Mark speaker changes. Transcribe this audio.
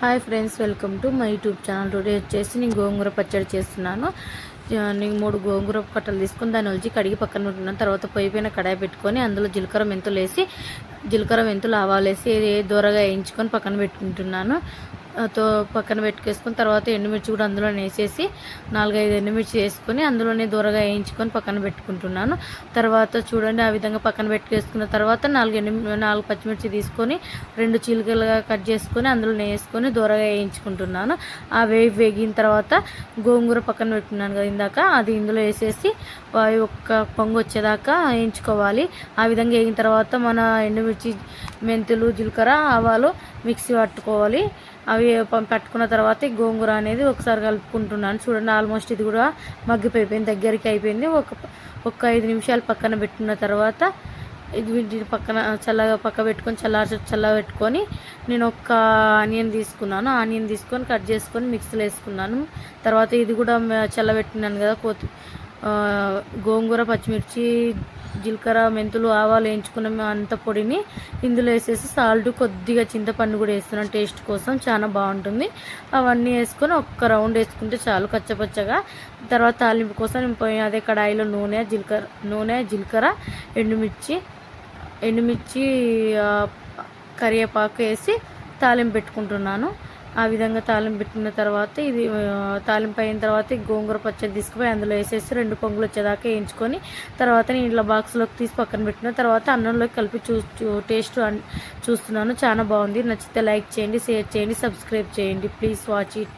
Speaker 1: Hi friends, welcome to my YouTube channel. Today వచ్చేసి నేను గోంగూర పచ్చడి చేస్తున్నాను. నేను 3 గోంగూర కట్టలు తీసుకొని దాన్ని వచ్చి కడిగి పక్కన పెట్టుకున్నాను. తర్వాత పొయ్యి పైన కడాయి పెట్టుకొని అందులో జీలకర్ర మెంతులు ఆవాలు వేసి దూరగా వేయించుకొని పక్కన పెట్టుకుంటున్నాను. పక్కన పెట్టుకేసుకొని తర్వాత ఎండుమిర్చి కూడా అందులో వేసేసి 4-5 ఎండుమిర్చి వేసుకొని అందులోనే దూరగా వేయించుకొని పక్కన పెట్టుకుంటున్నాను. తర్వాత చూడండి, ఆ విధంగా పక్కన పెట్టుకేసుకున్న తర్వాత 4 పచ్చిమిర్చి తీసుకొని 2 చీలికలుగా కట్ చేసుకొని అందులో వేసుకొని దూరగా వేయించుకుంటున్నాను. ఆ వేగిన తర్వాత గోంగూర పక్కన పెట్టుకున్నాను కదా ఇందాక, అది ఇందులో వేసేసి ఒక్క పొంగు వచ్చేదాకా వేయించుకోవాలి. ఆ విధంగా వేగిన తర్వాత మన ఎండుమిర్చి, మెంతులు, జీలకర్ర, ఆవాలు మిక్సీ పట్టుకోవాలి. అవి పట్టుకున్న తర్వాత గోంగూర అనేది ఒకసారి కలుపుకుంటున్నాను. చూడండి, ఆల్మోస్ట్ ఇది కూడా మగ్గిపోయిపోయింది, దగ్గరికి అయిపోయింది. ఒక 5 నిమిషాలు పక్కన పెట్టుకున్న తర్వాత వీటిని పక్క పెట్టుకొని చల్లబెట్టుకొని నేను ఒక ఆనియన్ తీసుకొని కట్ చేసుకొని మిక్సీలో వేసుకున్నాను. తర్వాత ఇది కూడా చల్లబెట్టినాను కదా గోంగూర, పచ్చిమిర్చి, జీలకర్ర, మెంతులు, ఆవాలు వేయించుకున్న అంత పొడిని ఇందులో వేసేసి సాల్ట్, కొద్దిగా చింతపండు కూడా వేస్తున్నాను టేస్ట్ కోసం, చాలా బాగుంటుంది. అవన్నీ వేసుకొని ఒక్క రౌండ్ వేసుకుంటే చాలు కచ్చపచ్చగా. తర్వాత తాలింపు కోసం నేను అదే కడాయిలో నూనె, జీలకర్ర, ఎండుమిర్చి, కరివేపాకు వేసి తాలింపు పెట్టుకుంటున్నాను. ఆ విధంగా తాలింపు పెట్టిన తర్వాత తాలింపు అయిన తర్వాత గోంగూర పచ్చడి తీసుకుపోయి అందులో వేసేసి 2 పొంగులు వచ్చేదాకా వేయించుకొని తర్వాత నేను ఇట్లా బాక్స్లోకి తీసి పక్కన పెట్టిన తర్వాత అన్నంలోకి కలిపి టేస్ట్ చూస్తున్నాను. చాలా బాగుంది. నచ్చితే లైక్ చేయండి, షేర్ చేయండి, సబ్స్క్రైబ్ చేయండి. Please watch it.